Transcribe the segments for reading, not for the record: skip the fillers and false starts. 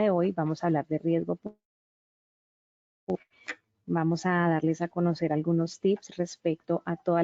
de hoy vamos a hablar de riesgo. Vamos a darles a conocer algunos tips respecto a todos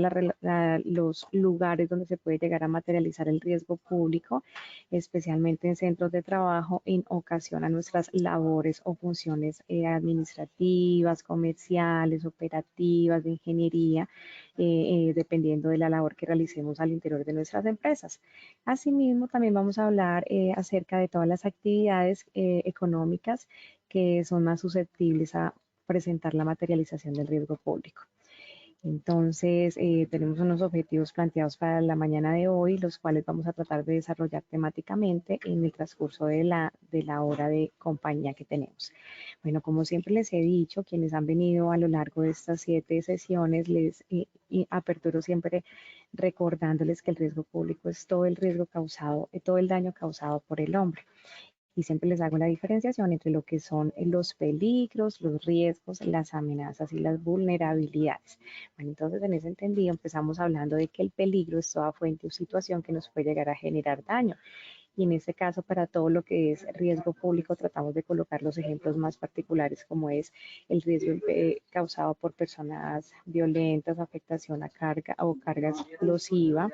los lugares donde se puede llegar a materializar el riesgo público, especialmente en centros de trabajo en ocasión a nuestras labores o funciones administrativas, comerciales, operativas, de ingeniería, dependiendo de la labor que realicemos al interior de nuestras empresas. Asimismo, también vamos a hablar acerca de todas las actividades económicas que son más susceptibles a presentar la materialización del riesgo público. Entonces, tenemos unos objetivos planteados para la mañana de hoy, los cuales vamos a tratar de desarrollar temáticamente en el transcurso de la hora de compañía que tenemos. Bueno, como siempre les he dicho, quienes han venido a lo largo de estas 7 sesiones, les aperturo siempre recordándoles que el riesgo público es todo el riesgo causado, todo el daño causado por el hombre. Y siempre les hago la diferenciación entre lo que son los peligros, los riesgos, las amenazas y las vulnerabilidades. Bueno, entonces en ese entendido empezamos hablando de que el peligro es toda fuente o situación que nos puede llegar a generar daño. Y en este caso, para todo lo que es riesgo público, tratamos de colocar los ejemplos más particulares, como es el riesgo causado por personas violentas, afectación a carga o carga explosiva,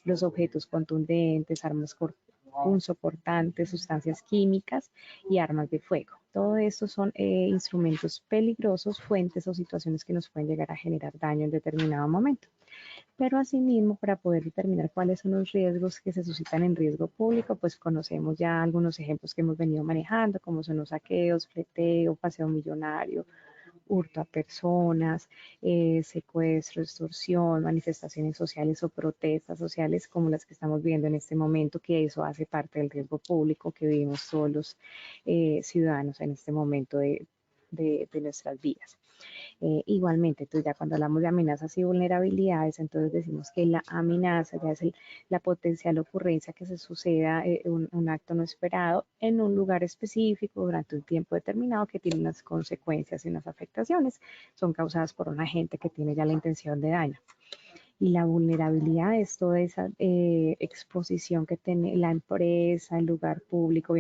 los objetos contundentes, armas punzocortantes, sustancias químicas y armas de fuego. Todo esto son instrumentos peligrosos, fuentes o situaciones que nos pueden llegar a generar daño en determinado momento. Pero asimismo, para poder determinar cuáles son los riesgos que se suscitan en riesgo público, pues conocemos ya algunos ejemplos que hemos venido manejando, como son los saqueos, fleteo, paseo millonario, hurto a personas, secuestro, extorsión, manifestaciones sociales o protestas sociales como las que estamos viendo en este momento, que eso hace parte del riesgo público que vivimos todos los ciudadanos en este momento de nuestras vidas. Igualmente, entonces ya cuando hablamos de amenazas y vulnerabilidades, entonces decimos que la amenaza ya es la potencial ocurrencia que se suceda un acto no esperado en un lugar específico durante un tiempo determinado que tiene unas consecuencias y unas afectaciones, son causadas por un agente que tiene ya la intención de daño. Y la vulnerabilidad es toda esa exposición que tiene la empresa, el lugar público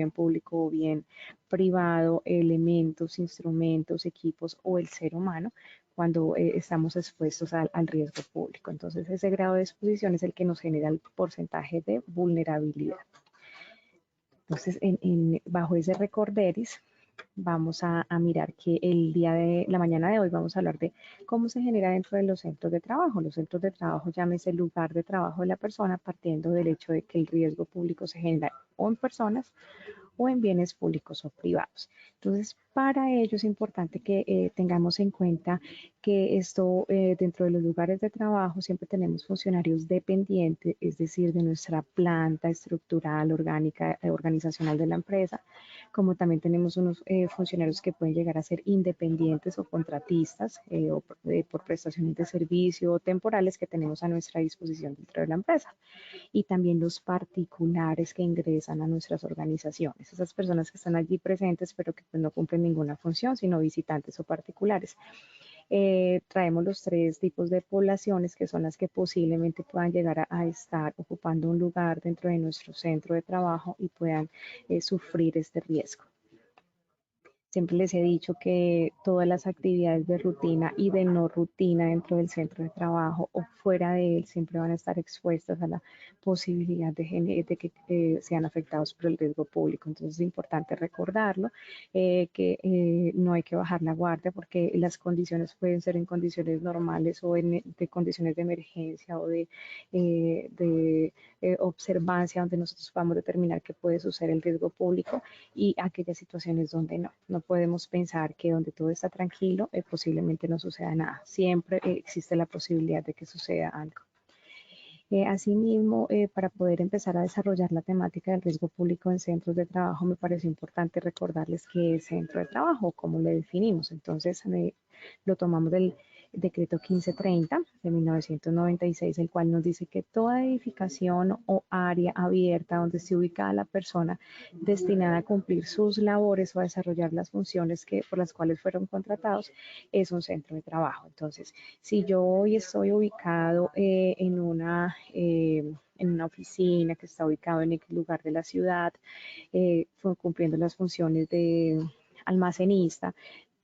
o bien privado, elementos, instrumentos, equipos o el ser humano cuando estamos expuestos al riesgo público. Entonces, ese grado de exposición es el que nos genera el porcentaje de vulnerabilidad. Entonces, bajo ese recorderis, vamos a mirar que la mañana de hoy vamos a hablar de cómo se genera dentro de los centros de trabajo. Los centros de trabajo, llámese el lugar de trabajo de la persona, partiendo del hecho de que el riesgo público se genera o en personas o en bienes públicos o privados. Entonces, para ello es importante que tengamos en cuenta que esto dentro de los lugares de trabajo siempre tenemos funcionarios dependientes, es decir, de nuestra planta estructural, orgánica, organizacional de la empresa, como también tenemos unos funcionarios que pueden llegar a ser independientes o contratistas o por prestaciones de servicio o temporales que tenemos a nuestra disposición dentro de la empresa. Y también los particulares que ingresan a nuestras organizaciones, esas personas que están allí presentes pero que pues, no cumplen ninguna función, sino visitantes o particulares. Traemos los 3 tipos de poblaciones que son las que posiblemente puedan llegar a estar ocupando un lugar dentro de nuestro centro de trabajo y puedan sufrir este riesgo. Siempre les he dicho que todas las actividades de rutina y de no rutina dentro del centro de trabajo o fuera de él siempre van a estar expuestas a la posibilidad de que sean afectados por el riesgo público. Entonces es importante recordarlo, que no hay que bajar la guardia porque las condiciones pueden ser en condiciones normales o de condiciones de emergencia o de observancia donde nosotros podamos determinar que puede suceder el riesgo público y aquellas situaciones donde no podemos pensar que donde todo está tranquilo, posiblemente no suceda nada. Siempre existe la posibilidad de que suceda algo. Asimismo, para poder empezar a desarrollar la temática del riesgo público en centros de trabajo, me parece importante recordarles qué es centro de trabajo, cómo lo definimos. Entonces, lo tomamos del decreto 1530 de 1996, el cual nos dice que toda edificación o área abierta donde esté ubicada la persona destinada a cumplir sus labores o a desarrollar las funciones por las cuales fueron contratados es un centro de trabajo. Entonces, si yo hoy estoy ubicado en en una oficina que está ubicado en X lugar de la ciudad, cumpliendo las funciones de almacenista,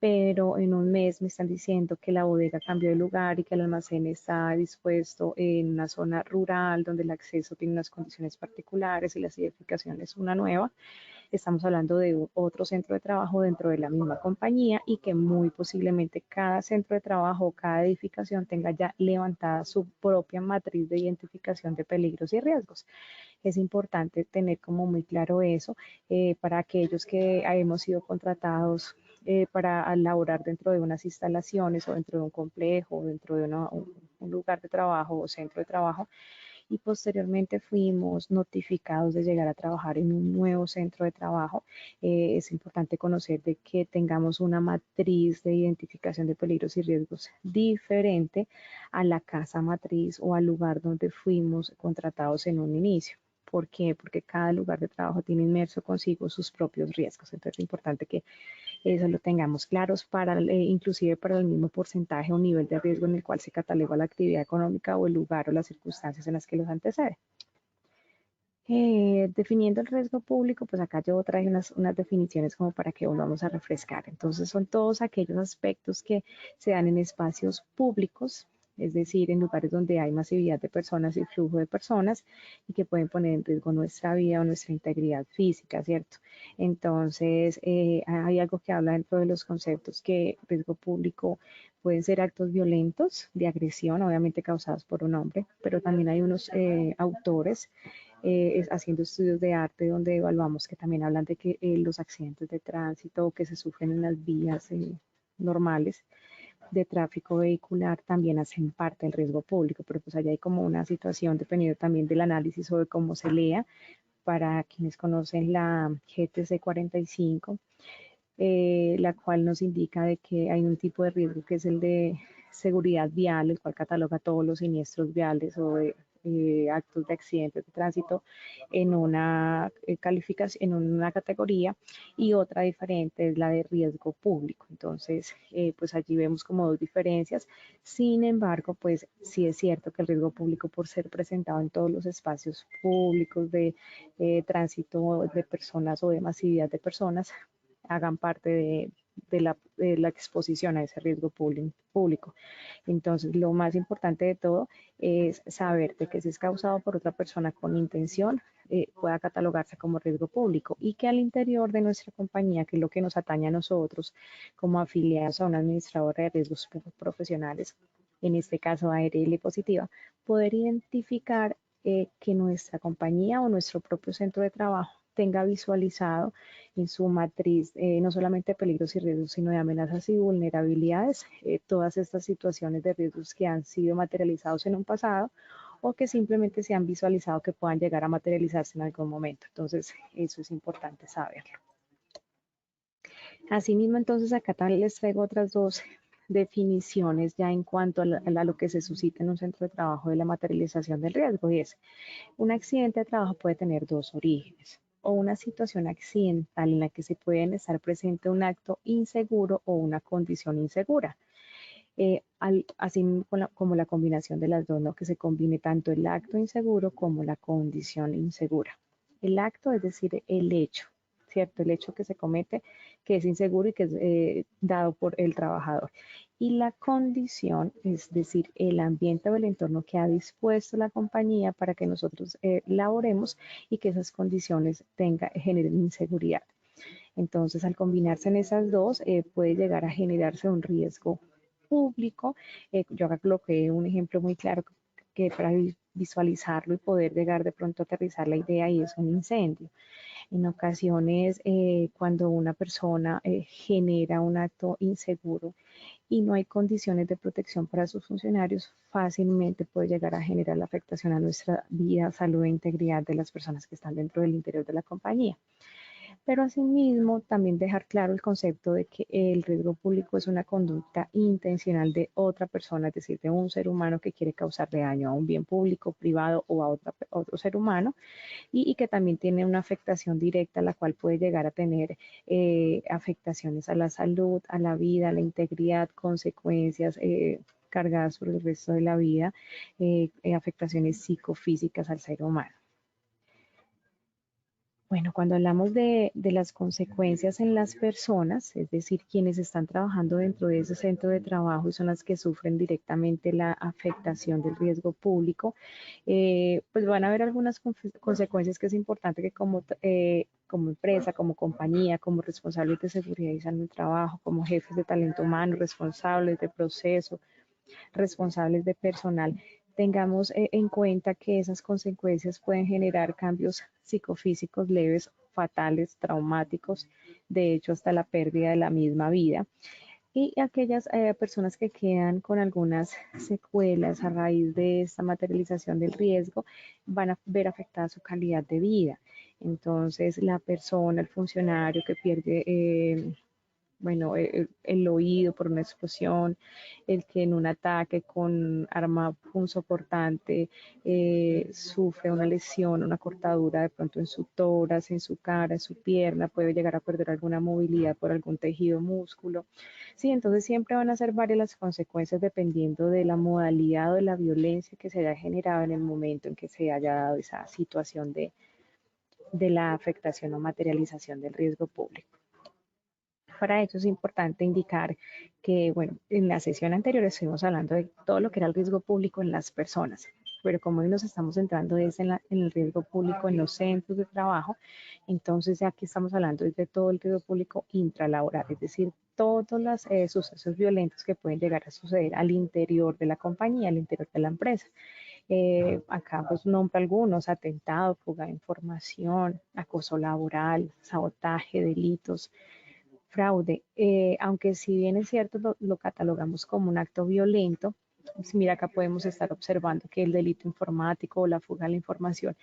pero en un mes me están diciendo que la bodega cambió de lugar y que el almacén está dispuesto en una zona rural donde el acceso tiene unas condiciones particulares y la edificación es una nueva. Estamos hablando de otro centro de trabajo dentro de la misma compañía y que muy posiblemente cada centro de trabajo o cada edificación tenga ya levantada su propia matriz de identificación de peligros y riesgos. Es importante tener como muy claro eso para aquellos que hemos sido contratados para laborar dentro de unas instalaciones o dentro de un complejo, o dentro de un lugar de trabajo o centro de trabajo, y posteriormente fuimos notificados de llegar a trabajar en un nuevo centro de trabajo. Es importante conocer de que tengamos una matriz de identificación de peligros y riesgos diferente a la casa matriz o al lugar donde fuimos contratados en un inicio. ¿Por qué? Porque cada lugar de trabajo tiene inmerso consigo sus propios riesgos. Entonces es importante que eso lo tengamos claros para, inclusive para el mismo porcentaje o nivel de riesgo en el cual se cataloga la actividad económica o el lugar o las circunstancias en las que los antecede. Definiendo el riesgo público, pues acá yo traje unas definiciones como para que volvamos a refrescar. Entonces son todos aquellos aspectos que se dan en espacios públicos, es decir, en lugares donde hay masividad de personas y flujo de personas y que pueden poner en riesgo nuestra vida o nuestra integridad física, ¿cierto? Entonces, hay algo que habla dentro de los conceptos que riesgo público pueden ser actos violentos de agresión, obviamente causados por un hombre, pero también hay unos autores haciendo estudios de arte donde evaluamos que también hablan de que los accidentes de tránsito que se sufren en las vías normales de tráfico vehicular también hacen parte del riesgo público, pero pues allá hay como una situación dependiendo también del análisis o de cómo se lea. Para quienes conocen la GTC 45, la cual nos indica de que hay un tipo de riesgo que es el de seguridad vial, el cual cataloga todos los siniestros viales o de actos de accidentes de tránsito en una calificación, en una categoría, y otra diferente es la de riesgo público. Entonces, pues allí vemos como dos diferencias. Sin embargo, pues sí es cierto que el riesgo público, por ser presentado en todos los espacios públicos de tránsito de personas o de masividad de personas, hagan parte de la exposición a ese riesgo público. Entonces, lo más importante de todo es saber de que si es causado por otra persona con intención, pueda catalogarse como riesgo público y que al interior de nuestra compañía, que es lo que nos atañe a nosotros como afiliados a una administradora de riesgos profesionales, en este caso ARL Positiva, poder identificar que nuestra compañía o nuestro propio centro de trabajo tenga visualizado en su matriz no solamente peligros y riesgos, sino de amenazas y vulnerabilidades, todas estas situaciones de riesgos que han sido materializados en un pasado o que simplemente se han visualizado que puedan llegar a materializarse en algún momento. Entonces, eso es importante saberlo. Asimismo, entonces, acá también les traigo otras dos definiciones ya en cuanto a lo que se suscita en un centro de trabajo de la materialización del riesgo, y es: un accidente de trabajo puede tener dos orígenes, o una situación accidental en la que se pueden estar presente un acto inseguro o una condición insegura. Así como la combinación de las dos, ¿no? Que se combine tanto el acto inseguro como la condición insegura. El acto, es decir, el hecho, ¿cierto? El hecho que se comete, que es inseguro y que es dado por el trabajador. Y la condición, es decir, el ambiente o el entorno que ha dispuesto la compañía para que nosotros laboremos y que esas condiciones generen inseguridad. Entonces, al combinarse en esas dos, puede llegar a generarse un riesgo público. Yo acá coloqué un ejemplo muy claro que para visualizarlo y poder llegar de pronto a aterrizar la idea, y es un incendio. En ocasiones, cuando una persona genera un acto inseguro y no hay condiciones de protección para sus funcionarios, fácilmente puede llegar a generar la afectación a nuestra vida, salud e integridad de las personas que están dentro del interior de la compañía. Pero asimismo también dejar claro el concepto de que el riesgo público es una conducta intencional de otra persona, es decir, de un ser humano que quiere causarle daño a un bien público, privado o a otro ser humano, y que también tiene una afectación directa, la cual puede llegar a tener afectaciones a la salud, a la vida, a la integridad, consecuencias cargadas por el resto de la vida, afectaciones psicofísicas al ser humano. Bueno, cuando hablamos de las consecuencias en las personas, es decir, quienes están trabajando dentro de ese centro de trabajo y son las que sufren directamente la afectación del riesgo público, pues van a haber algunas consecuencias que es importante que como empresa, como compañía, como responsables de seguridad y salud del trabajo, como jefes de talento humano, responsables de proceso, responsables de personal, tengamos en cuenta que esas consecuencias pueden generar cambios psicofísicos leves, fatales, traumáticos, de hecho hasta la pérdida de la misma vida. Y aquellas personas que quedan con algunas secuelas a raíz de esta materialización del riesgo van a ver afectada su calidad de vida. Entonces, la persona, el funcionario que pierde bueno, el oído por una explosión, el que en un ataque con arma punzocortante sufre una lesión, una cortadura de pronto en su tórax, en su cara, en su pierna, puede llegar a perder alguna movilidad por algún tejido músculo. Sí, entonces siempre van a ser varias las consecuencias dependiendo de la modalidad o de la violencia que se haya generado en el momento en que se haya dado esa situación de la afectación o materialización del riesgo público. Para ello es importante indicar que, bueno, en la sesión anterior estuvimos hablando de todo lo que era el riesgo público en las personas, pero como hoy nos estamos centrando es en el riesgo público en los centros de trabajo, entonces ya aquí estamos hablando de todo el riesgo público intralaboral, es decir, todos los sucesos violentos que pueden llegar a suceder al interior de la compañía, al interior de la empresa. Acá pues nombro algunos: atentado, fuga de información, acoso laboral, sabotaje, delitos, fraude. Aunque si bien es cierto lo catalogamos como un acto violento, pues mira, acá podemos estar observando que el delito informático o la fuga de la información,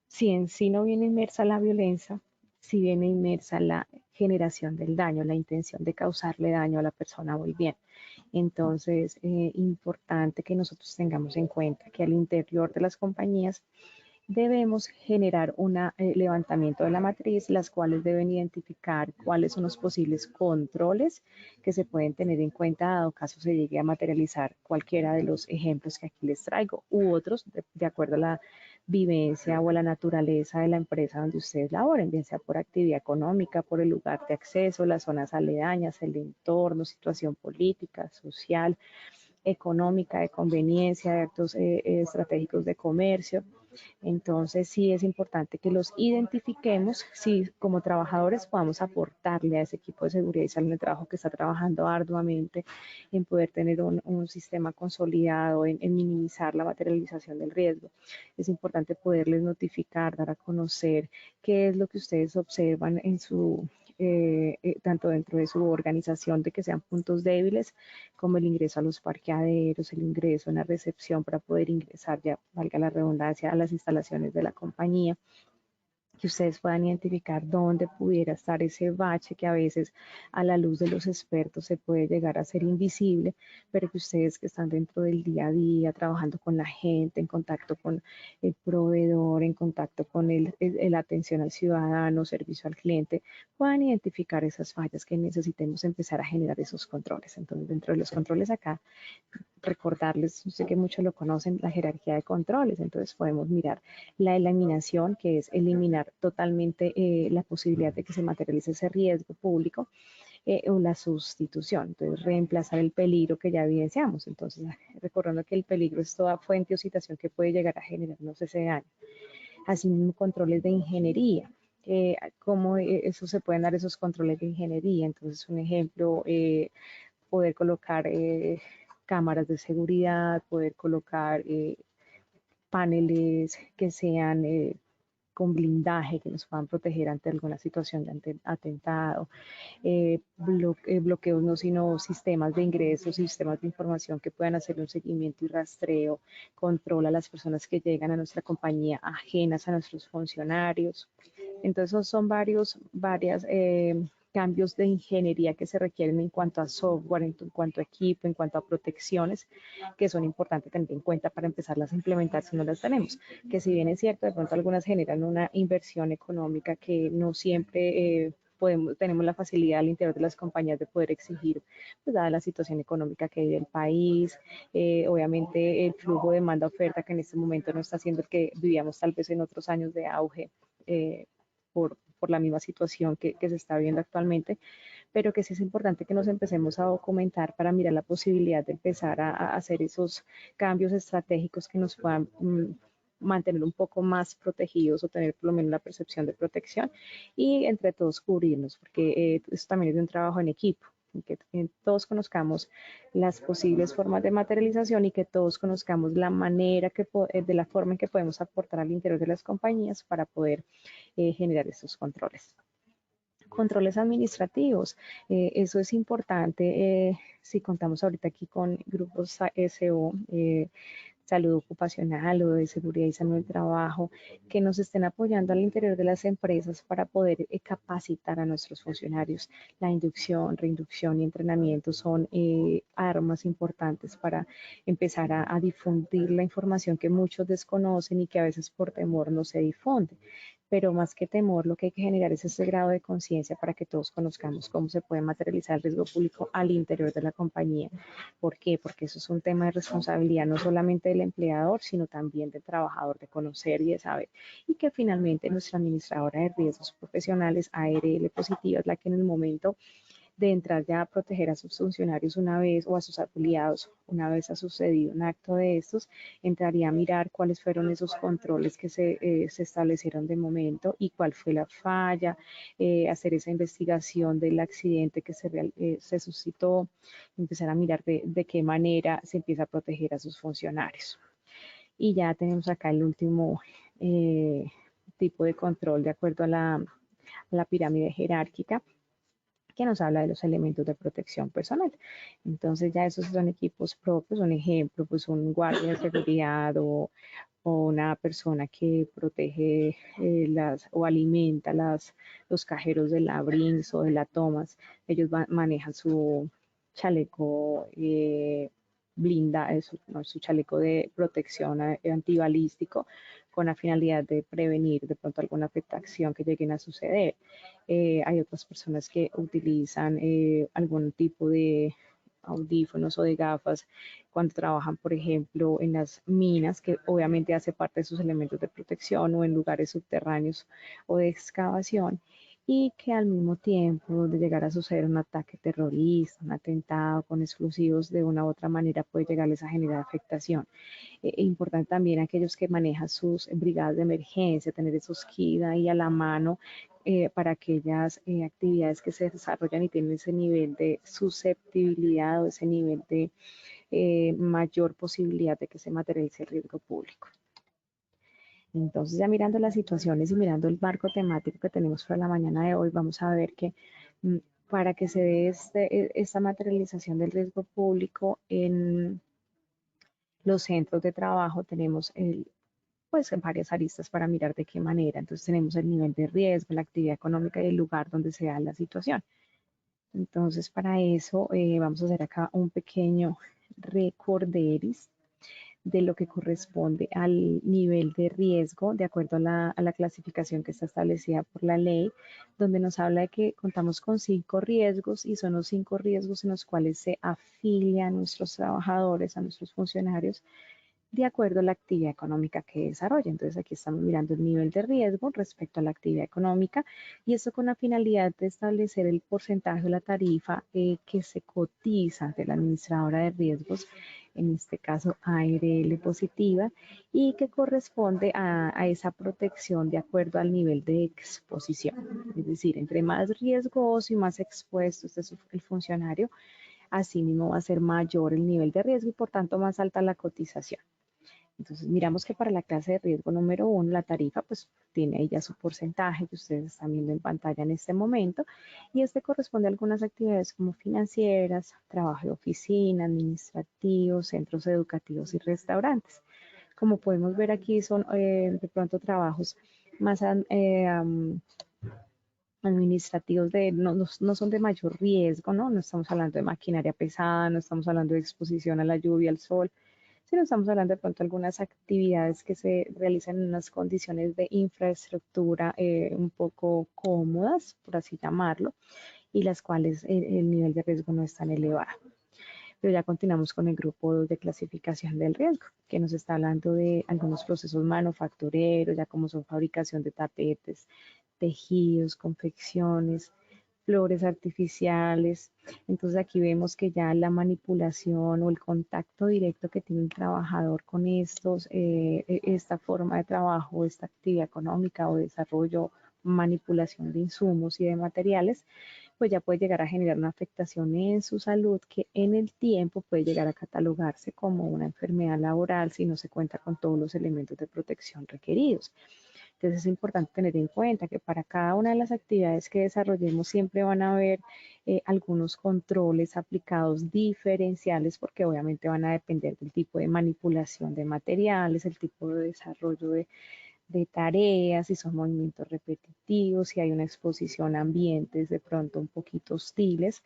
si en sí no viene inmersa la violencia, si viene inmersa la generación del daño, la intención de causarle daño a la persona muy bien. Entonces, importante que nosotros tengamos en cuenta que al interior de las compañías debemos generar un levantamiento de la matriz, las cuales deben identificar cuáles son los posibles controles que se pueden tener en cuenta dado caso se llegue a materializar cualquiera de los ejemplos que aquí les traigo u otros de acuerdo a la vivencia o a la naturaleza de la empresa donde ustedes laboren, bien sea por actividad económica, por el lugar de acceso, las zonas aledañas, el entorno, situación política, social, económica, de conveniencia, de actos estratégicos de comercio. Entonces, sí es importante que los identifiquemos, si como trabajadores podamos aportarle a ese equipo de seguridad y salud de trabajo que está trabajando arduamente en poder tener un sistema consolidado, en minimizar la materialización del riesgo. Es importante poderles notificar, dar a conocer qué es lo que ustedes observan en su tanto dentro de su organización de que sean puntos débiles, como el ingreso a los parqueaderos, el ingreso en la recepción para poder ingresar, ya valga la redundancia, a las instalaciones de la compañía, que ustedes puedan identificar dónde pudiera estar ese bache que a veces a la luz de los expertos se puede llegar a ser invisible, pero que ustedes que están dentro del día a día, trabajando con la gente, en contacto con el proveedor, en contacto con la atención al ciudadano, servicio al cliente, puedan identificar esas fallas que necesitemos empezar a generar esos controles. Entonces, dentro de los controles acá recordarles, sé que muchos lo conocen, la jerarquía de controles. Entonces podemos mirar la eliminación, que es eliminar totalmente la posibilidad de que se materialice ese riesgo público, o la sustitución, entonces reemplazar el peligro que ya evidenciamos. Entonces, recordando que el peligro es toda fuente o situación que puede llegar a generarnos ese daño. Asimismo, controles de ingeniería. ¿Cómo eso se pueden dar esos controles de ingeniería? Entonces, un ejemplo, poder colocar cámaras de seguridad, poder colocar paneles que sean con blindaje, que nos puedan proteger ante alguna situación de atentado, bloqueos no sino sistemas de ingresos, sistemas de información que puedan hacer un seguimiento y rastreo, control a las personas que llegan a nuestra compañía ajenas a nuestros funcionarios. Entonces, esos son varias cambios de ingeniería que se requieren en cuanto a software, en cuanto a equipo, en cuanto a protecciones, que son importantes tener en cuenta para empezarlas a implementar si no las tenemos. Que si bien es cierto, de pronto algunas generan una inversión económica que no siempre tenemos la facilidad al interior de las compañías de poder exigir, pues dada la situación económica que vive el país, obviamente el flujo de demanda-oferta que en este momento no está siendo el que vivíamos tal vez en otros años de auge por la misma situación que se está viendo actualmente, pero que sí es importante que nos empecemos a documentar para mirar la posibilidad de empezar a hacer esos cambios estratégicos que nos puedan mantener un poco más protegidos o tener por lo menos la percepción de protección y entre todos cubrirnos, porque eso también es de un trabajo en equipo, que todos conozcamos las posibles formas de materialización y que todos conozcamos la manera de la forma en que podemos aportar al interior de las compañías para poder generar estos controles. Controles administrativos, eso es importante si contamos ahorita aquí con grupos SO, salud ocupacional o de seguridad y salud del trabajo, que nos estén apoyando al interior de las empresas para poder capacitar a nuestros funcionarios. La inducción, reinducción y entrenamiento son armas importantes para empezar a difundir la información que muchos desconocen y que a veces por temor no se difunde. Pero más que temor, lo que hay que generar es ese grado de conciencia para que todos conozcamos cómo se puede materializar el riesgo público al interior de la compañía. ¿Por qué? Porque eso es un tema de responsabilidad no solamente del empleador, sino también del trabajador, de conocer y de saber. Y que finalmente nuestra administradora de riesgos profesionales, ARL Positiva, es la que en el momento de entrar ya a proteger a sus funcionarios una vez o a sus afiliados una vez ha sucedido un acto de estos, entraría a mirar cuáles fueron esos controles que se establecieron de momento y cuál fue la falla, hacer esa investigación del accidente que se suscitó, empezar a mirar de qué manera se empieza a proteger a sus funcionarios. Y ya tenemos acá el último tipo de control de acuerdo a la pirámide jerárquica, que nos habla de los elementos de protección personal. Entonces ya esos son equipos propios, un ejemplo, pues un guardia de seguridad o una persona que protege o alimenta los cajeros de la Brinks o de la Thomas. Ellos manejan su chaleco blinda, su chaleco de protección antibalístico con la finalidad de prevenir de pronto alguna afectación que lleguen a suceder. Hay otras personas que utilizan algún tipo de audífonos o de gafas cuando trabajan, por ejemplo, en las minas, que obviamente hace parte de sus elementos de protección o en lugares subterráneos o de excavación, y que al mismo tiempo de llegar a suceder un ataque terrorista, un atentado con explosivos, de una u otra manera puede llegarles a generar afectación. Importante también aquellos que manejan sus brigadas de emergencia, tener esos kits ahí a la mano para aquellas actividades que se desarrollan y tienen ese nivel de susceptibilidad o ese nivel de mayor posibilidad de que se materialice el riesgo público. Entonces, ya mirando las situaciones y mirando el marco temático que tenemos para la mañana de hoy, vamos a ver que para que se dé esta materialización del riesgo público en los centros de trabajo, tenemos pues varias aristas para mirar de qué manera. Entonces tenemos el nivel de riesgo, la actividad económica y el lugar donde se da la situación. Entonces para eso vamos a hacer acá un pequeño recorderis de lo que corresponde al nivel de riesgo de acuerdo a la clasificación que está establecida por la ley, donde nos habla de que contamos con 5 riesgos y son los 5 riesgos en los cuales se afilian a nuestros trabajadores, a nuestros funcionarios, de acuerdo a la actividad económica que desarrolla. Entonces aquí estamos mirando el nivel de riesgo respecto a la actividad económica y esto con la finalidad de establecer el porcentaje de la tarifa que se cotiza ante la administradora de riesgos, en este caso ARL Positiva, y que corresponde a esa protección de acuerdo al nivel de exposición. Es decir, entre más riesgoso y más expuesto esté el funcionario, asimismo va a ser mayor el nivel de riesgo y por tanto más alta la cotización. Entonces miramos que para la clase de riesgo número 1, la tarifa pues tiene ahí ya su porcentaje que ustedes están viendo en pantalla en este momento y este corresponde a algunas actividades como financieras, trabajo de oficina, administrativos, centros educativos y restaurantes. Como podemos ver aquí son de pronto trabajos más administrativos no son de mayor riesgo, ¿no? No estamos hablando de maquinaria pesada, no estamos hablando de exposición a la lluvia, al sol, sino estamos hablando de pronto de algunas actividades que se realizan en unas condiciones de infraestructura un poco cómodas, por así llamarlo, y las cuales el nivel de riesgo no es tan elevado. Pero ya continuamos con el grupo 2 de clasificación del riesgo, que nos está hablando de algunos procesos manufactureros, ya como son fabricación de tapetes, tejidos, confecciones, flores artificiales. Entonces aquí vemos que ya la manipulación o el contacto directo que tiene un trabajador con esta forma de trabajo, esta actividad económica o desarrollo, manipulación de insumos y de materiales, pues ya puede llegar a generar una afectación en su salud que en el tiempo puede llegar a catalogarse como una enfermedad laboral si no se cuenta con todos los elementos de protección requeridos. Entonces es importante tener en cuenta que para cada una de las actividades que desarrollemos siempre van a haber algunos controles aplicados diferenciales porque obviamente van a depender del tipo de manipulación de materiales, el tipo de desarrollo de tareas, si son movimientos repetitivos, si hay una exposición a ambientes de pronto un poquito hostiles.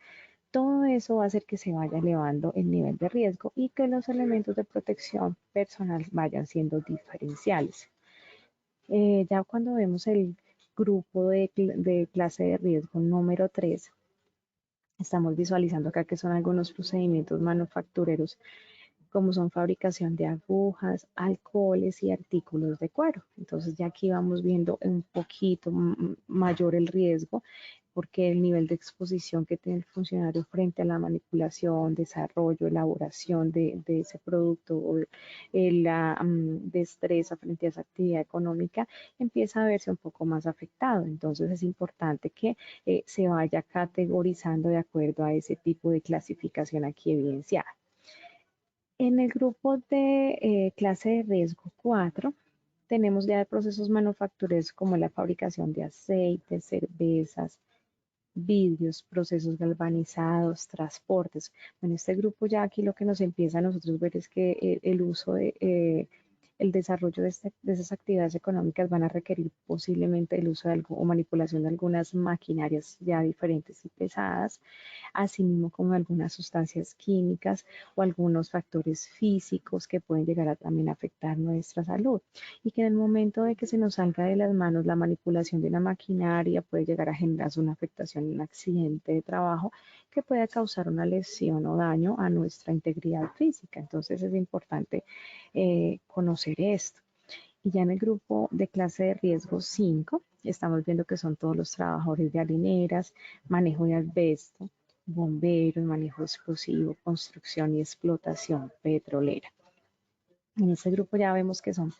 Todo eso va a hacer que se vaya elevando el nivel de riesgo y que los elementos de protección personal vayan siendo diferenciales. Ya cuando vemos el grupo de clase de riesgo número 3, estamos visualizando acá que son algunos procedimientos manufactureros como son fabricación de agujas, alcoholes y artículos de cuero. Entonces ya aquí vamos viendo un poquito mayor el riesgo porque el nivel de exposición que tiene el funcionario frente a la manipulación, desarrollo, elaboración de ese producto o la destreza frente a esa actividad económica empieza a verse un poco más afectado. Entonces es importante que se vaya categorizando de acuerdo a ese tipo de clasificación aquí evidenciada. En el grupo de clase de riesgo 4, tenemos ya procesos manufactureros como la fabricación de aceites, cervezas, vidrios, procesos galvanizados, transportes. Bueno, este grupo ya aquí lo que nos empieza a nosotros ver es que el uso el desarrollo de esas actividades económicas van a requerir posiblemente el uso de algo o manipulación de algunas maquinarias ya diferentes y pesadas, así mismo como algunas sustancias químicas o algunos factores físicos que pueden llegar a también afectar nuestra salud y que en el momento de que se nos salga de las manos la manipulación de una maquinaria puede llegar a generar una afectación, un accidente de trabajo que pueda causar una lesión o daño a nuestra integridad física. Entonces es importante conocer esto. Y ya en el grupo de clase de riesgo 5, estamos viendo que son todos los trabajadores de harineras, manejo de asbesto, bomberos, manejo explosivo, construcción y explotación petrolera. En este grupo ya vemos que son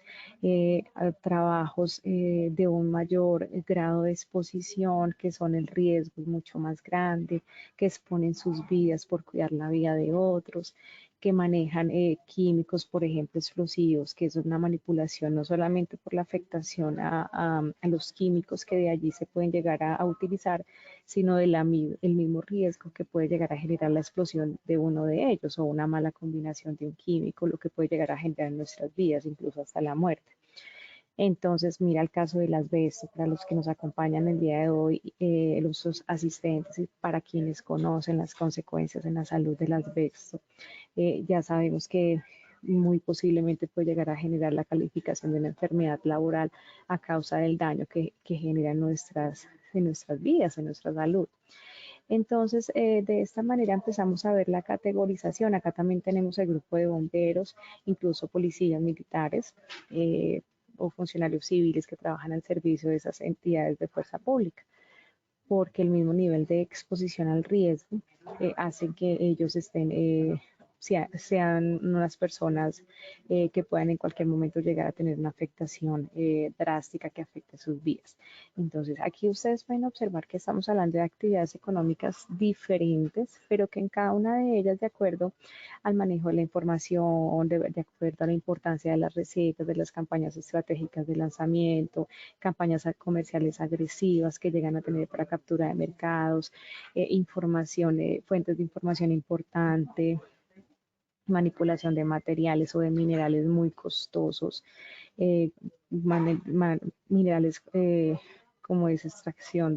trabajos de un mayor grado de exposición, que son el riesgo mucho más grande, que exponen sus vidas por cuidar la vida de otros, que manejan químicos, por ejemplo, explosivos, que es una manipulación no solamente por la afectación a los químicos que de allí se pueden llegar a utilizar, sino el mismo riesgo que puede llegar a generar la explosión de uno de ellos o una mala combinación de un químico, lo que puede llegar a generar en nuestras vidas, incluso hasta la muerte. Entonces, mira el caso del asbesto, para los que nos acompañan el día de hoy, los asistentes y para quienes conocen las consecuencias en la salud del asbesto, ya sabemos que muy posiblemente puede llegar a generar la calificación de una enfermedad laboral a causa del daño que genera en nuestras vidas, en nuestra salud. Entonces, de esta manera empezamos a ver la categorización. Acá también tenemos el grupo de bomberos, incluso policías militares o funcionarios civiles que trabajan al servicio de esas entidades de fuerza pública, porque el mismo nivel de exposición al riesgo hace que ellos sean unas personas que puedan en cualquier momento llegar a tener una afectación drástica que afecte sus vidas. Entonces, aquí ustedes pueden observar que estamos hablando de actividades económicas diferentes, pero que en cada una de ellas, de acuerdo al manejo de la información, de acuerdo a la importancia de las recetas, de las campañas estratégicas de lanzamiento, campañas comerciales agresivas que llegan a tener para captura de mercados, información, fuentes de información importante, manipulación de materiales o de minerales muy costosos, eh, minerales como es extracción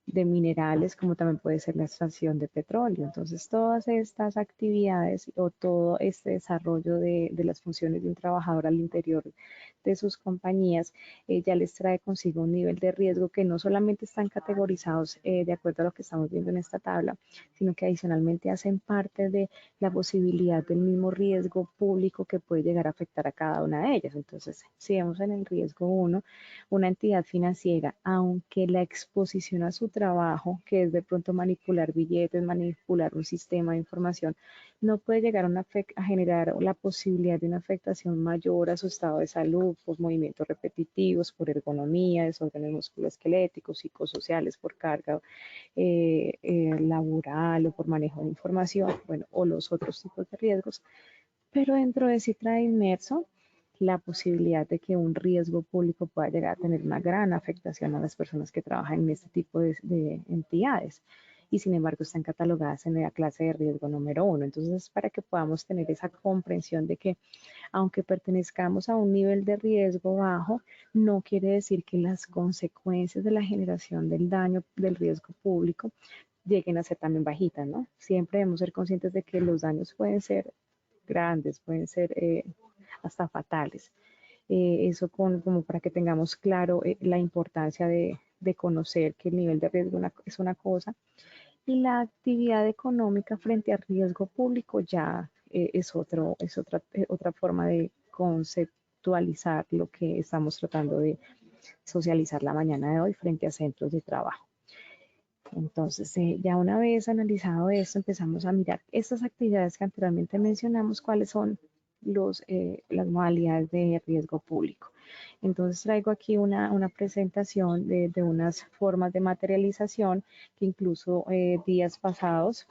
de minerales, como también puede ser la extracción de petróleo. Entonces, todas estas actividades o todo este desarrollo de las funciones de un trabajador al interior de sus compañías ya les trae consigo un nivel de riesgo que no solamente están categorizados de acuerdo a lo que estamos viendo en esta tabla, sino que adicionalmente hacen parte de la posibilidad del mismo riesgo público que puede llegar a afectar a cada una de ellas. Entonces, si vemos en el riesgo 1, una entidad financiera, aunque la exposición a su trabajo, que es de pronto manipular billetes, manipular un sistema de información, no puede llegar a generar la posibilidad de una afectación mayor a su estado de salud por movimientos repetitivos, por ergonomía, desórdenes musculoesqueléticos, psicosociales, por carga laboral o por manejo de información, bueno, o los otros tipos de riesgos. Pero dentro de sí trae inmerso la posibilidad de que un riesgo público pueda llegar a tener una gran afectación a las personas que trabajan en este tipo de entidades y sin embargo están catalogadas en la clase de riesgo número 1. Entonces, para que podamos tener esa comprensión de que aunque pertenezcamos a un nivel de riesgo bajo, no quiere decir que las consecuencias de la generación del daño del riesgo público lleguen a ser también bajitas, ¿no? Siempre debemos ser conscientes de que los daños pueden ser grandes, pueden ser hasta fatales. Eso como para que tengamos claro la importancia de conocer que el nivel de riesgo es una cosa y la actividad económica frente al riesgo público ya otra forma de conceptualizar lo que estamos tratando de socializar la mañana de hoy frente a centros de trabajo. Entonces, ya una vez analizado esto, empezamos a mirar estas actividades que anteriormente mencionamos, cuáles son las modalidades de riesgo público. Entonces, traigo aquí una presentación de unas formas de materialización que incluso días pasados,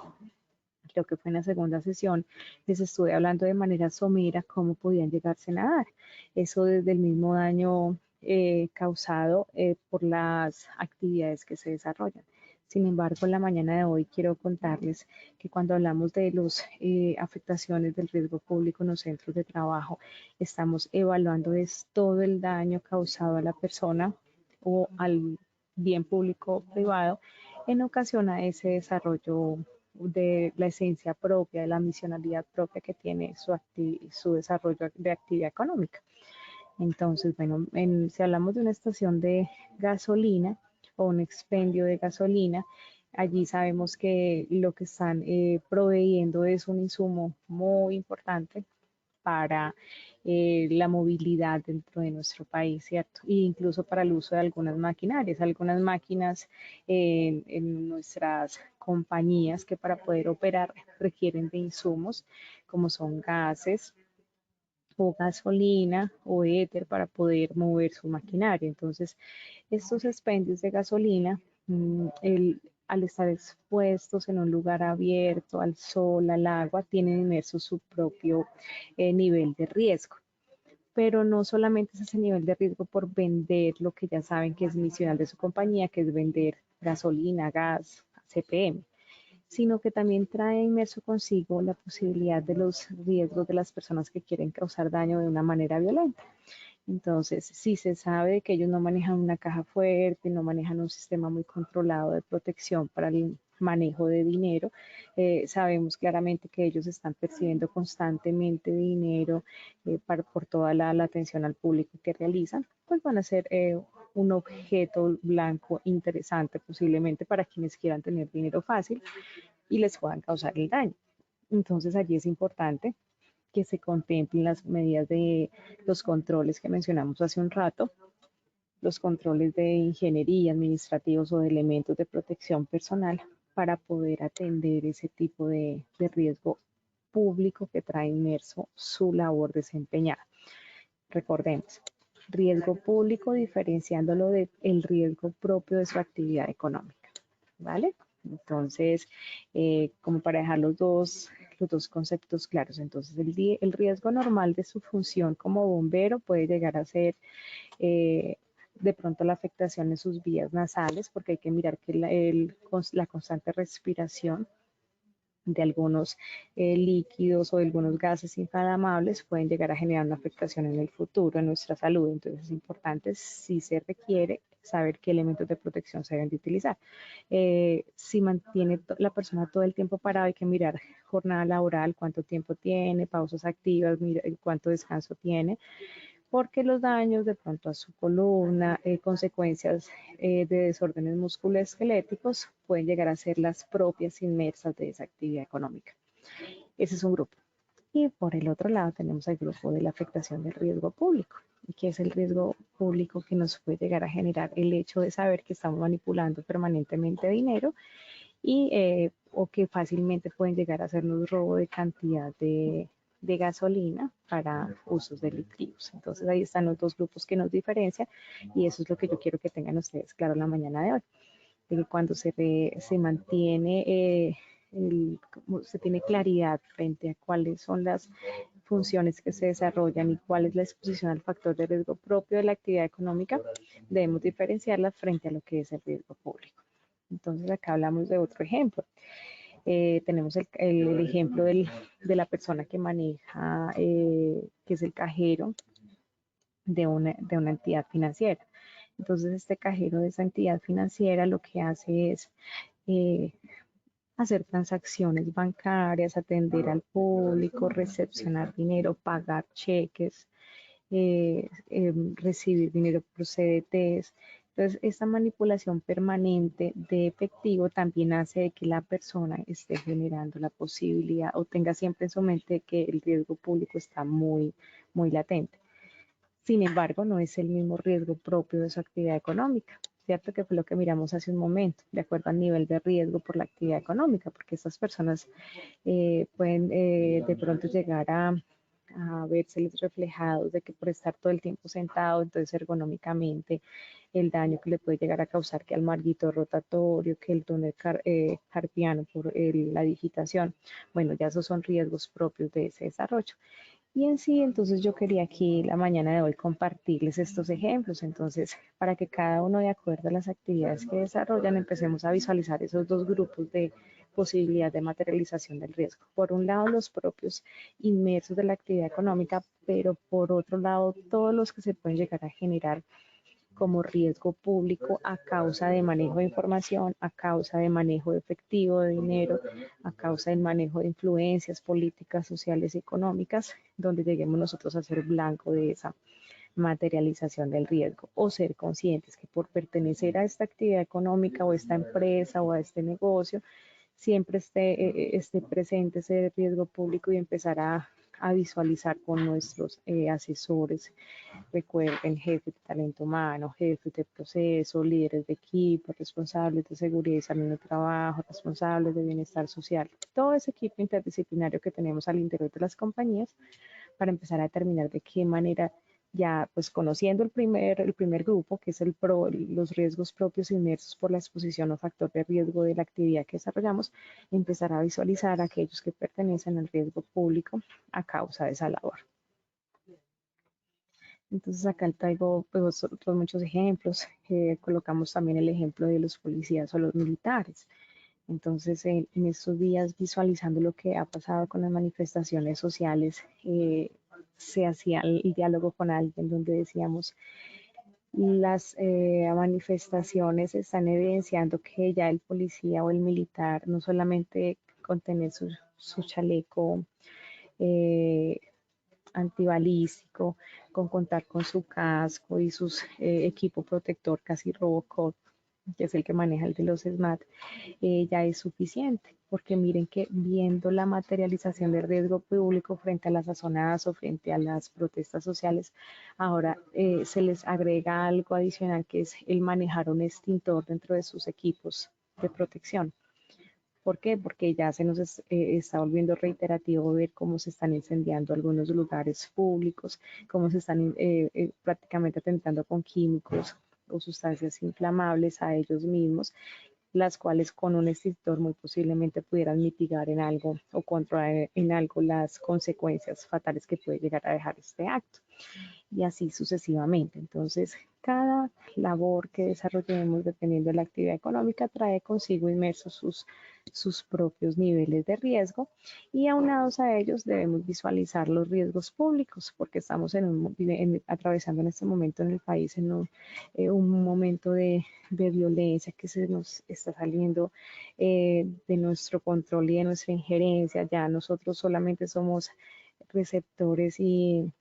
creo que fue en la segunda sesión, les estuve hablando de manera somera cómo podían llegarse a dar. Eso desde el mismo daño causado por las actividades que se desarrollan. Sin embargo, en la mañana de hoy quiero contarles que cuando hablamos de las afectaciones del riesgo público en los centros de trabajo, estamos evaluando todo el daño causado a la persona o al bien público o privado en ocasión a ese desarrollo de la esencia propia, de la misionalidad propia que tiene su desarrollo de actividad económica. Entonces, bueno, si hablamos de una estación de gasolina o un expendio de gasolina, allí sabemos que lo que están proveyendo es un insumo muy importante para la movilidad dentro de nuestro país, ¿cierto? E incluso para el uso de algunas maquinarias, algunas máquinas en nuestras compañías que para poder operar requieren de insumos como son gases, o gasolina o éter para poder mover su maquinaria. Entonces, estos expendios de gasolina, al estar expuestos en un lugar abierto, al sol, al agua, tienen inmerso su propio nivel de riesgo. Pero no solamente es ese nivel de riesgo por vender lo que ya saben que es misional de su compañía, que es vender gasolina, gas, CPM, sino que también trae inmerso consigo la posibilidad de los riesgos de las personas que quieren causar daño de una manera violenta. Entonces, si se sabe que ellos no manejan una caja fuerte, no manejan un sistema muy controlado de protección para el manejo de dinero, sabemos claramente que ellos están percibiendo constantemente dinero por toda la atención al público que realizan, pues van a ser un objeto blanco interesante posiblemente para quienes quieran tener dinero fácil y les puedan causar el daño. Entonces allí es importante que se contemplen las medidas de los controles que mencionamos hace un rato, los controles de ingeniería, administrativos o de elementos de protección personal para poder atender ese tipo de riesgo público que trae inmerso su labor desempeñada. Recordemos, riesgo público diferenciándolo del riesgo propio de su actividad económica, ¿vale? Entonces, como para dejar los dos conceptos claros, entonces el riesgo normal de su función como bombero puede llegar a ser de pronto la afectación en sus vías nasales, porque hay que mirar que la constante respiración de algunos líquidos o de algunos gases inflamables pueden llegar a generar una afectación en el futuro en nuestra salud. Entonces es importante, si se requiere, saber qué elementos de protección se deben de utilizar. Si mantiene la persona todo el tiempo parado, hay que mirar jornada laboral, cuánto tiempo tiene, pausas activas, cuánto descanso tiene, porque los daños de pronto a su columna, consecuencias de desórdenes musculoesqueléticos pueden llegar a ser las propias inmersas de esa actividad económica. Ese es un grupo. Y por el otro lado tenemos el grupo de la afectación del riesgo público, que es el riesgo público que nos puede llegar a generar el hecho de saber que estamos manipulando permanentemente dinero y o que fácilmente pueden llegar a hacernos robo de cantidad de gasolina para usos delictivos. Entonces ahí están los dos grupos que nos diferencian y eso es lo que yo quiero que tengan ustedes claro la mañana de hoy, de que cuando se mantiene se tiene claridad frente a cuáles son las funciones que se desarrollan y cuál es la exposición al factor de riesgo propio de la actividad económica, debemos diferenciarlas frente a lo que es el riesgo público. Entonces acá hablamos de otro ejemplo. Tenemos el ejemplo de la persona que maneja, que es el cajero de una entidad financiera. Entonces este cajero de esa entidad financiera lo que hace es hacer transacciones bancarias, atender al público, recepcionar dinero, pagar cheques, recibir dinero por CDTs. Entonces, esta manipulación permanente de efectivo también hace que la persona esté generando la posibilidad o tenga siempre en su mente que el riesgo público está muy, muy latente. Sin embargo, no es el mismo riesgo propio de su actividad económica, ¿cierto? Que fue lo que miramos hace un momento, de acuerdo al nivel de riesgo por la actividad económica, porque estas personas pueden de pronto llegar a verse reflejados de que por estar todo el tiempo sentado, entonces ergonómicamente el daño que le puede llegar a causar que al marguito rotatorio, que el túnel carpiano por la digitación, bueno, ya esos son riesgos propios de ese desarrollo. Y en sí, entonces yo quería aquí la mañana de hoy compartirles estos ejemplos, entonces para que cada uno de acuerdo a las actividades que desarrollan empecemos a visualizar esos dos grupos de posibilidad de materialización del riesgo. Por un lado, los propios inmersos de la actividad económica, pero por otro lado, todos los que se pueden llegar a generar como riesgo público a causa de manejo de información, a causa de manejo de efectivo, de dinero, a causa del manejo de influencias políticas, sociales y económicas, donde lleguemos nosotros a ser blanco de esa materialización del riesgo o ser conscientes que por pertenecer a esta actividad económica o a esta empresa o a este negocio, siempre esté presente ese riesgo público y empezar a visualizar con nuestros asesores. Recuerden, jefes de talento humano, jefes de proceso, líderes de equipo, responsables de seguridad y salud de trabajo, responsables de bienestar social, todo ese equipo interdisciplinario que tenemos al interior de las compañías para empezar a determinar de qué manera ya pues conociendo el primer grupo, que es los riesgos propios inmersos por la exposición o factor de riesgo de la actividad que desarrollamos, empezar a visualizar a aquellos que pertenecen al riesgo público a causa de esa labor. Entonces acá traigo pues, otros muchos ejemplos. Colocamos también el ejemplo de los policías o los militares. Entonces en estos días visualizando lo que ha pasado con las manifestaciones sociales, se hacía el diálogo con alguien donde decíamos las manifestaciones están evidenciando que ya el policía o el militar no solamente con tener su chaleco eh, antibalístico, con contar con su casco y su equipo protector casi Robocop, que es el que maneja el de los SMAT, ya es suficiente, porque miren que viendo la materialización del riesgo público frente a las sazonadas o frente a las protestas sociales, ahora se les agrega algo adicional que es el manejar un extintor dentro de sus equipos de protección. ¿Por qué? Porque ya se nos está volviendo reiterativo ver cómo se están incendiando algunos lugares públicos, cómo se están prácticamente atentando con químicos o sustancias inflamables a ellos mismos, las cuales con un extintor muy posiblemente pudieran mitigar en algo o controlar en algo las consecuencias fatales que puede llegar a dejar este acto. y así sucesivamente. Entonces, cada labor que desarrollemos, dependiendo de la actividad económica, trae consigo inmersos sus propios niveles de riesgo y aunados a ellos debemos visualizar los riesgos públicos porque estamos atravesando en este momento en el país en un momento de violencia que se nos está saliendo de nuestro control y de nuestra injerencia. Ya nosotros solamente somos receptores y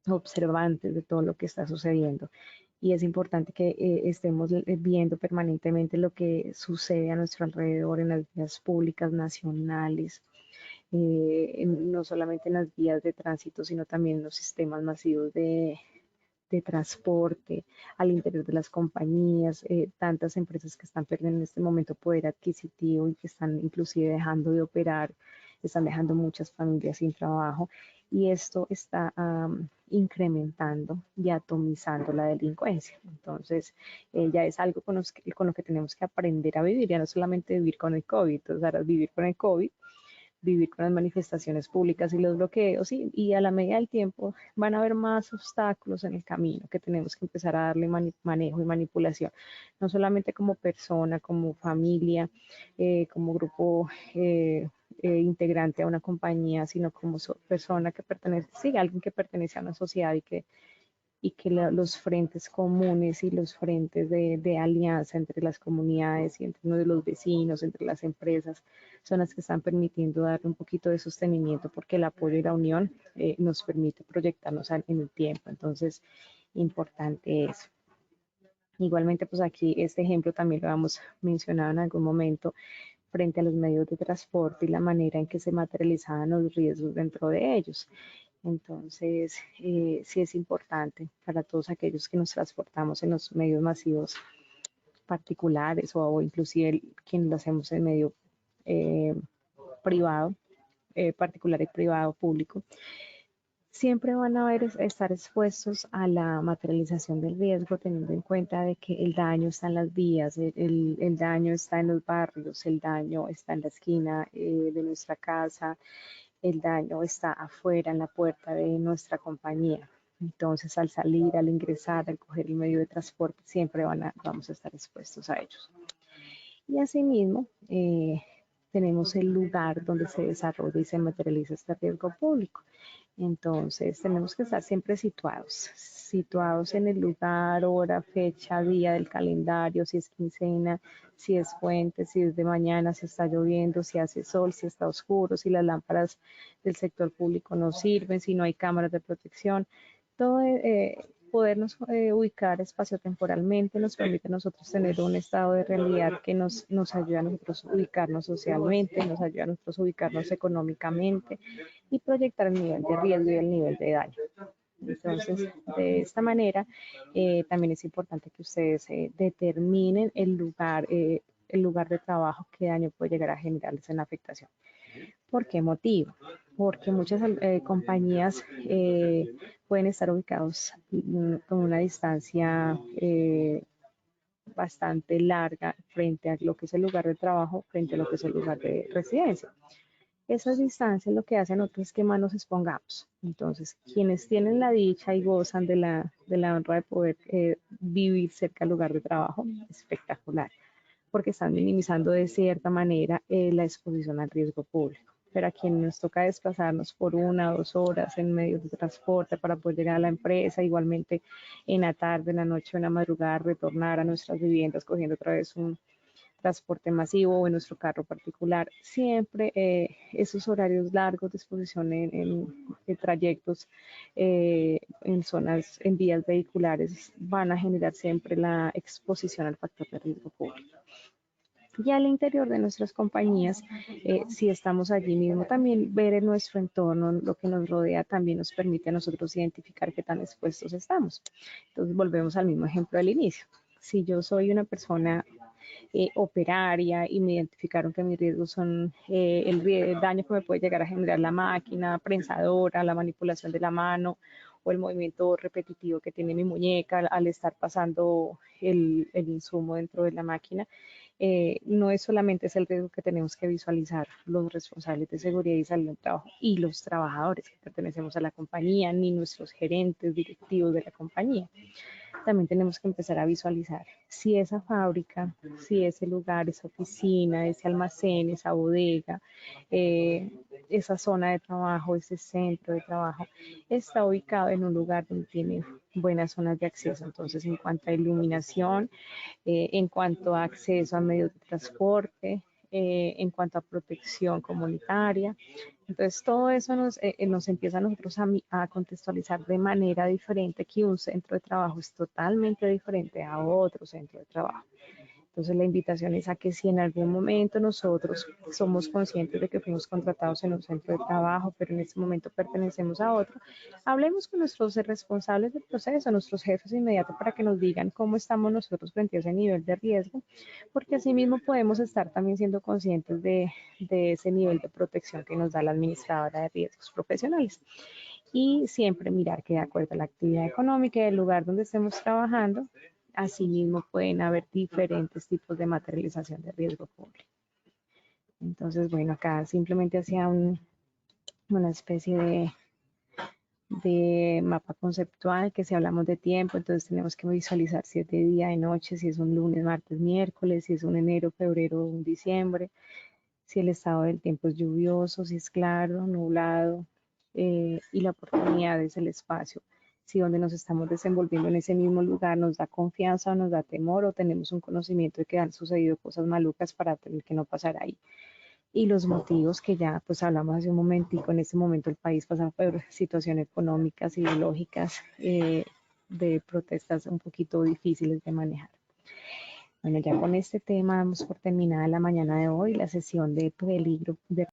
observantes de todo lo que está sucediendo. Y es importante que estemos viendo permanentemente lo que sucede a nuestro alrededor en las vías públicas nacionales, no solamente en las vías de tránsito, sino también en los sistemas masivos de transporte, al interior de las compañías, tantas empresas que están perdiendo en este momento poder adquisitivo y que están inclusive dejando de operar, están dejando muchas familias sin trabajo y esto está incrementando y atomizando la delincuencia. Entonces, ya es algo con lo que tenemos que aprender a vivir, ya no solamente vivir con el COVID, o sea, vivir con el COVID, vivir con las manifestaciones públicas y los bloqueos, y a la medida del tiempo van a haber más obstáculos en el camino que tenemos que empezar a darle manejo y manipulación, no solamente como persona, como familia, como grupo integrante a una compañía, sino como persona que pertenece, sí, alguien que pertenece a una sociedad y que los frentes comunes y los frentes de alianza entre las comunidades y entre uno de los vecinos, entre las empresas, son las que están permitiendo dar un poquito de sostenimiento porque el apoyo y la unión nos permite proyectarnos en el tiempo. Entonces, importante eso. Igualmente, pues aquí este ejemplo también lo hemos mencionado en algún momento frente a los medios de transporte y la manera en que se materializaban los riesgos dentro de ellos. Entonces, sí es importante para todos aquellos que nos transportamos en los medios masivos particulares o inclusive quienes lo hacemos en medio eh, privado, particular y privado, público, siempre van a estar expuestos a la materialización del riesgo, teniendo en cuenta de que el daño está en las vías, el daño está en los barrios, el daño está en la esquina de nuestra casa, el daño está afuera, en la puerta de nuestra compañía. Entonces, al salir, al ingresar, al coger el medio de transporte, siempre vamos a estar expuestos a ellos. Y asimismo, tenemos el lugar donde se desarrolla y se materializa este riesgo público. Entonces, tenemos que estar siempre situados en el lugar, hora, fecha, día del calendario, si es quincena, si es puente, si es de mañana, si está lloviendo, si hace sol, si está oscuro, si las lámparas del sector público no sirven, si no hay cámaras de protección. Todo podernos ubicar espaciotemporalmente nos permite a nosotros tener un estado de realidad que nos ayuda a nosotros ubicarnos socialmente, nos ayuda a nosotros ubicarnos económicamente y proyectar el nivel de riesgo y el nivel de daño. Entonces, de esta manera, también es importante que ustedes determinen el lugar de trabajo, qué daño puede llegar a generarles en la afectación. ¿Por qué motivo? Porque muchas compañías pueden estar ubicados con una distancia bastante larga frente a lo que es el lugar de trabajo, frente a lo que es el lugar de residencia. Esas distancias lo que hacen es que más nos expongamos. Entonces, quienes tienen la dicha y gozan de la honra de poder vivir cerca del lugar de trabajo, espectacular, porque están minimizando de cierta manera la exposición al riesgo público. Pero a quienes nos toca desplazarnos por 1 o 2 horas en medios de transporte para poder llegar a la empresa, igualmente en la tarde, en la noche o en la madrugada, retornar a nuestras viviendas cogiendo otra vez un transporte masivo o en nuestro carro particular. Siempre esos horarios largos de exposición en trayectos en zonas, en vías vehiculares, van a generar siempre la exposición al factor de riesgo público. Y al interior de nuestras compañías, si estamos allí mismo, también ver en nuestro entorno, lo que nos rodea, también nos permite a nosotros identificar qué tan expuestos estamos. Entonces, volvemos al mismo ejemplo del inicio. Si yo soy una persona operaria y me identificaron que mis riesgos son el daño que me puede llegar a generar la máquina prensadora, la manipulación de la mano o el movimiento repetitivo que tiene mi muñeca al estar pasando el insumo dentro de la máquina. no es solamente es el riesgo que tenemos que visualizar los responsables de seguridad y salud del trabajo y los trabajadores que pertenecemos a la compañía, ni nuestros gerentes directivos de la compañía. También tenemos que empezar a visualizar si esa fábrica, si ese lugar, esa oficina, ese almacén, esa bodega, eh, esa zona de trabajo, ese centro de trabajo, está ubicado en un lugar donde tiene buenas zonas de acceso. Entonces, en cuanto a iluminación, en cuanto a acceso a medios de transporte, en cuanto a protección comunitaria. Entonces, todo eso nos empieza a nosotros a contextualizar de manera diferente, que un centro de trabajo es totalmente diferente a otro centro de trabajo. Entonces, la invitación es a que si en algún momento nosotros somos conscientes de que fuimos contratados en un centro de trabajo, pero en este momento pertenecemos a otro, hablemos con nuestros responsables del proceso, nuestros jefes inmediatos, para que nos digan cómo estamos nosotros frente a ese nivel de riesgo, porque asimismo podemos estar también siendo conscientes de ese nivel de protección que nos da la administradora de riesgos profesionales. Y siempre mirar que de acuerdo a la actividad económica y el lugar donde estemos trabajando, asimismo pueden haber diferentes tipos de materialización de riesgo público. Entonces, bueno, acá simplemente hacía una especie de mapa conceptual, que si hablamos de tiempo, entonces tenemos que visualizar si es de día, de noche, si es un lunes, martes, miércoles, si es un enero, febrero, un diciembre, si el estado del tiempo es lluvioso, si es claro, nublado, y la oportunidad es el espacio. Si donde nos estamos desenvolviendo en ese mismo lugar nos da confianza o nos da temor o tenemos un conocimiento de que han sucedido cosas malucas para tener que no pasar ahí. Y los motivos que ya pues hablamos hace un momentico, en este momento el país pasa por situaciones económicas, ideológicas, de protestas un poquito difíciles de manejar. Bueno, ya con este tema damos por terminada la mañana de hoy la sesión de peligro de